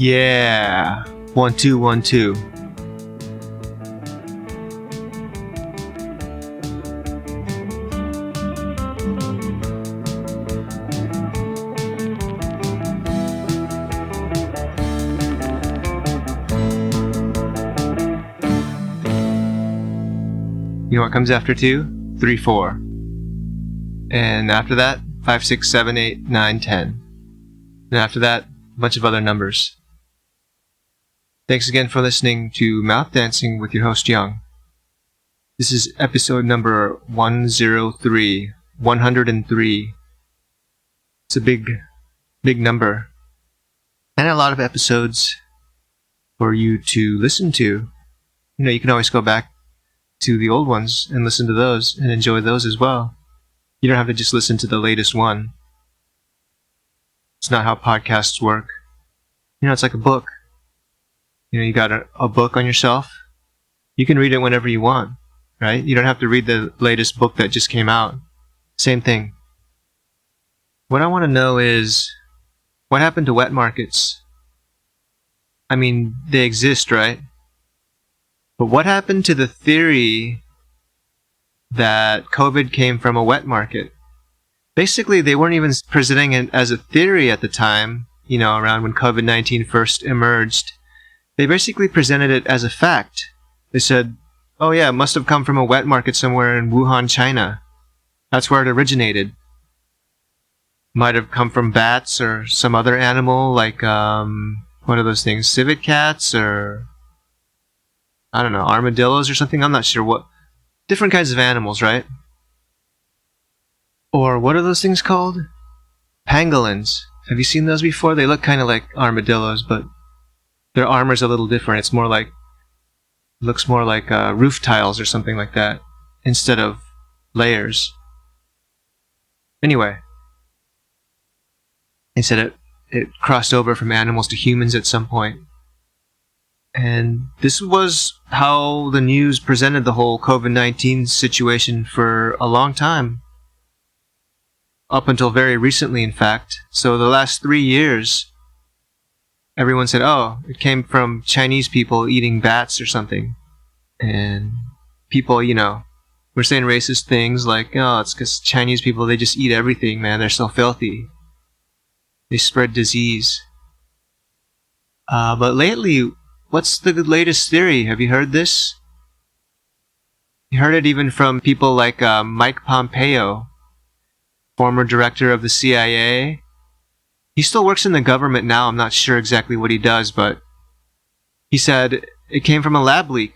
Yeah. 1 2 1 2. You know what comes after 2? 3 4. And after that, 5 6 7 8 9 10. And after that, a bunch of other numbers. Thanks again for listening to Mouth Dancing with your host Young. This is episode number 103. 103. It's a big number. And a lot of episodes for you to listen to. You know, you can always go back to the old ones and listen to those and enjoy those as well. You don't have to just listen to the latest one. It's not how podcasts work. You know, it's like a book. You know, you got a book on your shelf. You can read it whenever you want, right? You don't have to read the latest book that just came out. Same thing. What I want to know is, what happened to wet markets? I mean, they exist, right? But what happened to the theory that COVID came from a wet market? Basically, they weren't even presenting it as a theory at the time, you know, around when COVID-19 first emerged. They basically presented it as a fact. They said, oh yeah, it must have come from a wet market somewhere in Wuhan, China. That's where it originated. Might have come from bats or some other animal like, what are those things, civet cats or, I don't know, armadillos or something? I'm not sure what. Different kinds of animals, right? Or what are those things called? Pangolins. Have you seen those before? They look kind of like armadillos, but their armor's a little different. It's more like, looks more like roof tiles or something like that, instead of layers. Anyway, they said it crossed over from animals to humans at some point. And this was how the news presented the whole COVID-19 situation for a long time. Up until very recently, in fact. So the last 3 years, everyone said, oh, it came from Chinese people eating bats or something. And people, you know, were saying racist things like, oh, it's because Chinese people, they just eat everything, man. They're so filthy. They spread disease. But lately, what's the latest theory? Have you heard this? You heard it even from people like Mike Pompeo, former director of the CIA. He still works in the government now. I'm not sure exactly what he does, but he said it came from a lab leak,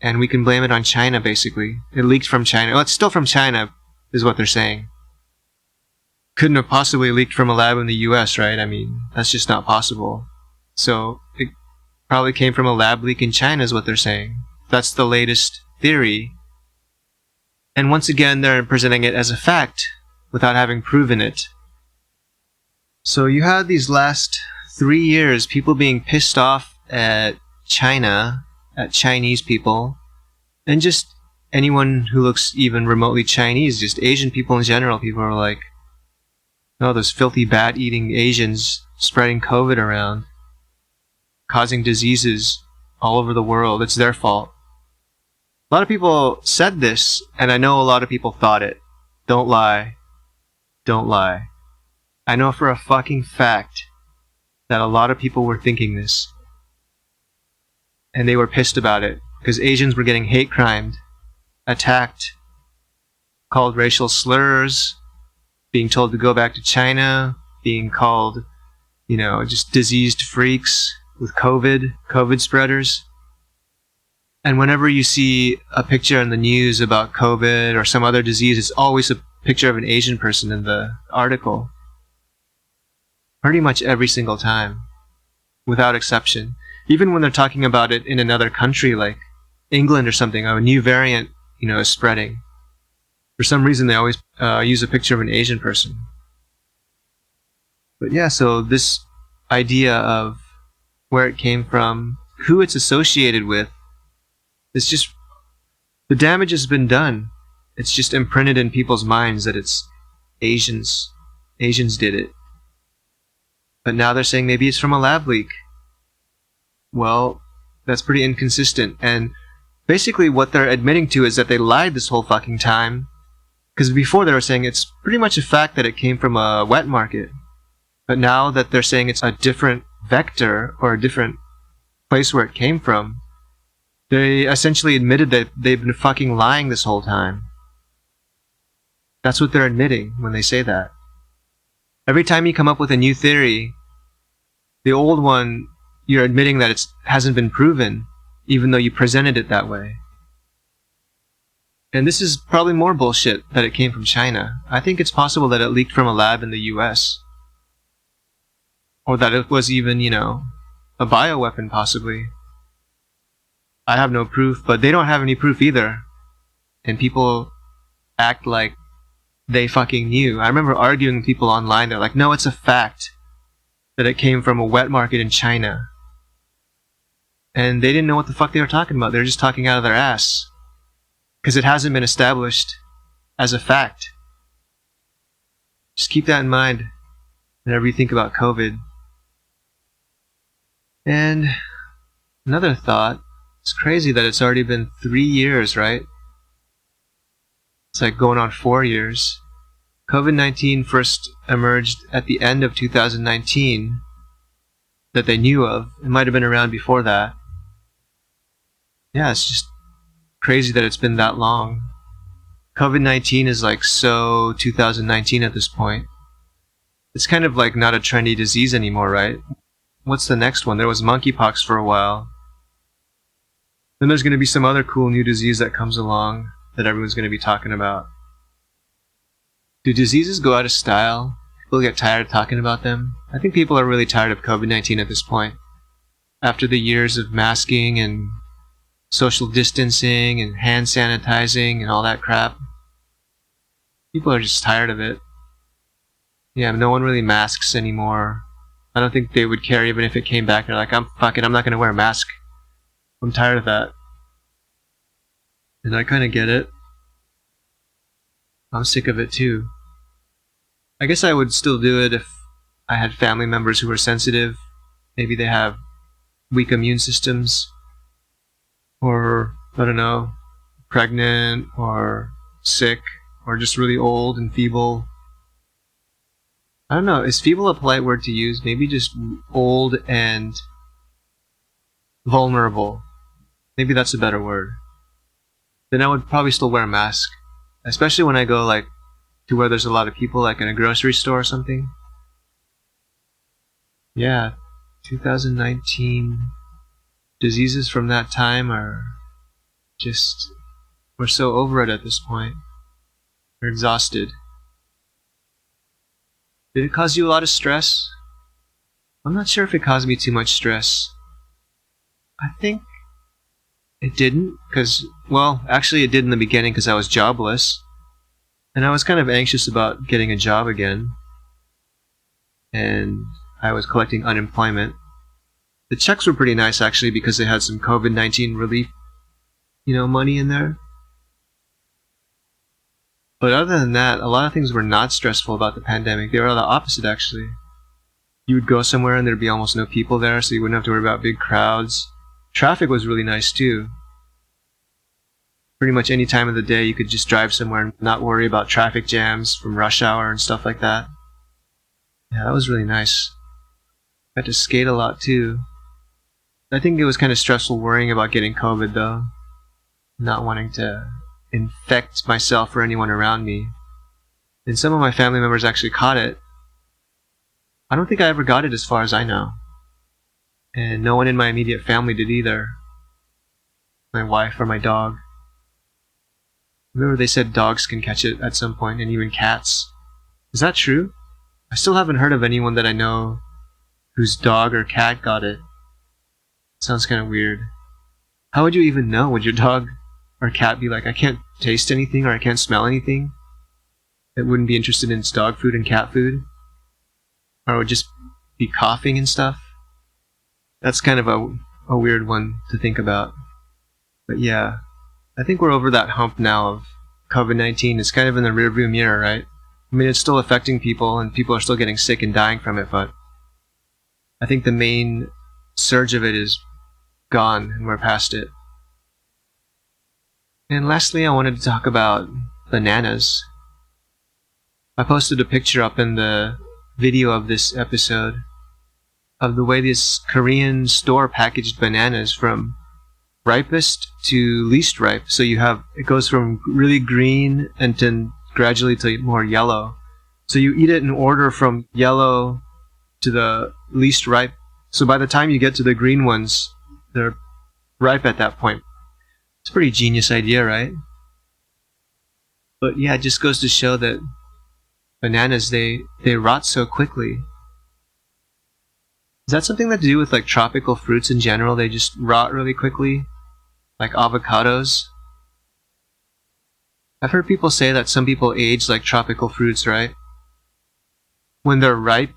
and we can blame it on China, basically. It leaked from China. Well, it's still from China, is what they're saying. Couldn't have possibly leaked from a lab in the US, right? I mean, that's just not possible. So, it probably came from a lab leak in China, is what they're saying. That's the latest theory. And once again, they're presenting it as a fact, without having proven it. So you had these last 3 years, people being pissed off at China, at Chinese people, and just anyone who looks even remotely Chinese, just Asian people in general. People are like, oh, those filthy bat-eating Asians spreading COVID around, causing diseases all over the world. It's their fault. A lot of people said this, and I know a lot of people thought it. Don't lie. Don't lie. I know for a fucking fact that a lot of people were thinking this. And they were pissed about it, because Asians were getting hate crimed, attacked, called racial slurs, being told to go back to China, being called, you know, just diseased freaks with COVID spreaders. And whenever you see a picture in the news about COVID or some other disease, it's always a picture of an Asian person in the article. Pretty much every single time, without exception. Even when they're talking about it in another country like England or something, a new variant, you know, is spreading. For some reason, they always use a picture of an Asian person. But yeah, so this idea of where it came from, who it's associated with, it's just, the damage has been done. It's just imprinted in people's minds that it's Asians. Asians did it. But now they're saying maybe it's from a lab leak. Well, that's pretty inconsistent. And basically what they're admitting to is that they lied this whole fucking time. Because before they were saying it's pretty much a fact that it came from a wet market. But now that they're saying it's a different vector or a different place where it came from, they essentially admitted that they've been fucking lying this whole time. That's what they're admitting when they say that. Every time you come up with a new theory, the old one, you're admitting that it hasn't been proven, even though you presented it that way. And this is probably more bullshit that it came from China. I think it's possible that it leaked from a lab in the US. Or that it was even, a bioweapon possibly. I have no proof, but they don't have any proof either. And people act like they fucking knew. I remember arguing with people online, they're like, no, it's a fact that it came from a wet market in China. And they didn't know what the fuck they were talking about. They were just talking out of their ass. Because it hasn't been established as a fact. Just keep that in mind whenever you think about COVID. And another thought, it's crazy that it's already been 3 years, right? It's like going on 4 years. COVID-19 first emerged at the end of 2019 that they knew of. It might have been around before that. Yeah, it's just crazy that it's been that long. COVID-19 is like so 2019 at this point. It's kind of like not a trendy disease anymore, right? What's the next one? There was monkeypox for a while. Then there's going to be some other cool new disease that comes along that everyone's going to be talking about. Do diseases go out of style? People get tired of talking about them? I think people are really tired of COVID-19 at this point. After the years of masking and social distancing and hand sanitizing and all that crap, people are just tired of it. Yeah, no one really masks anymore. I don't think they would care even if it came back. They're like, I'm not going to wear a mask. I'm tired of that. And I kind of get it. I'm sick of it too. I guess I would still do it if I had family members who were sensitive. Maybe they have weak immune systems. Or, I don't know, pregnant or sick or just really old and feeble. I don't know, is feeble a polite word to use? Maybe just old and vulnerable. Maybe that's a better word. Then I would probably still wear a mask. Especially when I go like to where there's a lot of people, like in a grocery store or something. Yeah, 2019 diseases from that time are just, we're so over it at this point. We're exhausted. Did it cause you a lot of stress? I'm not sure if it caused me too much stress. I think it didn't, because, well, actually it did in the beginning because I was jobless. And I was kind of anxious about getting a job again. And I was collecting unemployment. The checks were pretty nice actually because they had some COVID-19 relief, money in there. But other than that, a lot of things were not stressful about the pandemic. They were the opposite actually. You would go somewhere and there'd be almost no people there, so you wouldn't have to worry about big crowds. Traffic was really nice too. Pretty much any time of the day you could just drive somewhere and not worry about traffic jams from rush hour and stuff like that. Yeah, that was really nice. Got to skate a lot too. I think it was kind of stressful worrying about getting COVID though. Not wanting to infect myself or anyone around me. And some of my family members actually caught it. I don't think I ever got it as far as I know. And no one in my immediate family did either. My wife or my dog. Remember they said dogs can catch it at some point, and even cats. Is that true? I still haven't heard of anyone that I know whose dog or cat got it. Sounds kind of weird. How would you even know? Would your dog or cat be like, I can't taste anything or I can't smell anything? It wouldn't be interested in its dog food and cat food? Or it would just be coughing and stuff? That's kind of a weird one to think about. But yeah, I think we're over that hump now of COVID-19. It's kind of in the rearview mirror, right? I mean, it's still affecting people and people are still getting sick and dying from it, but I think the main surge of it is gone and we're past it. And lastly, I wanted to talk about bananas. I posted a picture up in the video of this episode of the way this Korean store packaged bananas from ripest to least ripe. So it goes from really green and then gradually to more yellow. So you eat it in order from yellow to the least ripe. So by the time you get to the green ones, they're ripe at that point. It's a pretty genius idea, right? But yeah, it just goes to show that bananas, they rot so quickly. Is that something that to do with like tropical fruits in general? They just rot really quickly? Like avocados? I've heard people say that some people age like tropical fruits, right? When they're ripe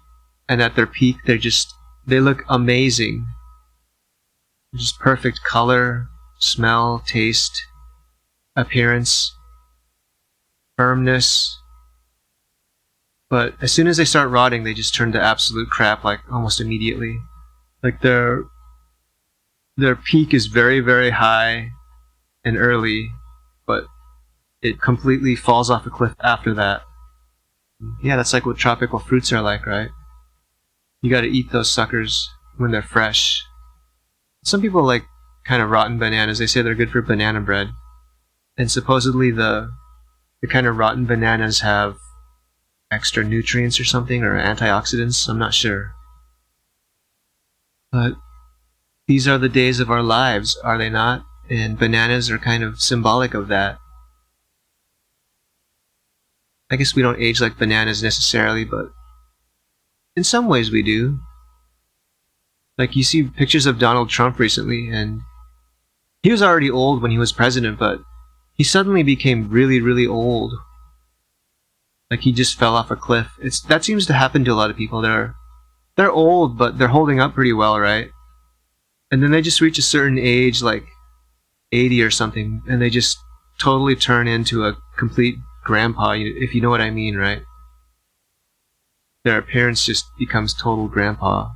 and at their peak, they look amazing. Just perfect color, smell, taste, appearance, firmness. But as soon as they start rotting, they just turn to absolute crap, like almost immediately. Like their peak is very, very high and early, but it completely falls off a cliff after that. Yeah, that's like what tropical fruits are like, right? You gotta eat those suckers when they're fresh. Some people like kind of rotten bananas. They say they're good for banana bread. And supposedly the kind of rotten bananas have extra nutrients or something, or antioxidants. I'm not sure. But these are the days of our lives, are they not? And bananas are kind of symbolic of that. I guess we don't age like bananas necessarily, but in some ways we do. Like you see pictures of Donald Trump recently, and he was already old when he was president, but he suddenly became really, really old. Like he just fell off a cliff. That seems to happen to a lot of people. They're old, but they're holding up pretty well, right? And then they just reach a certain age, like 80 or something, and they just totally turn into a complete grandpa, if you know what I mean, right? Their appearance just becomes total grandpa.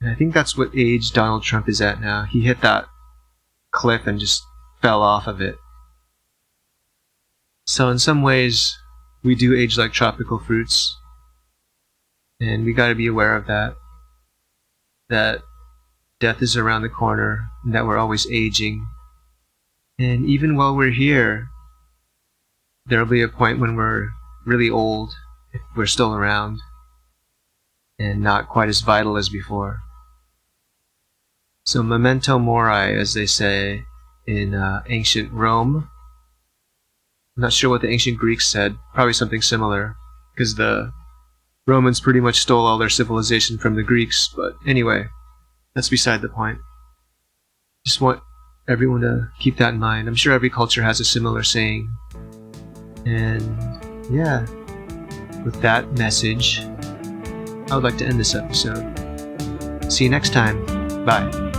And I think that's what age Donald Trump is at now. He hit that cliff and just fell off of it. So in some ways, we do age like tropical fruits. And we gotta be aware of that. That death is around the corner, and that we're always aging. And even while we're here, there'll be a point when we're really old, if we're still around, and not quite as vital as before. So memento mori, as they say in ancient Rome. I'm not sure what the ancient Greeks said, probably something similar, because the Romans pretty much stole all their civilization from the Greeks, but anyway, that's beside the point. Just want everyone to keep that in mind. I'm sure every culture has a similar saying. And yeah, with that message, I would like to end this episode. See you next time. Bye.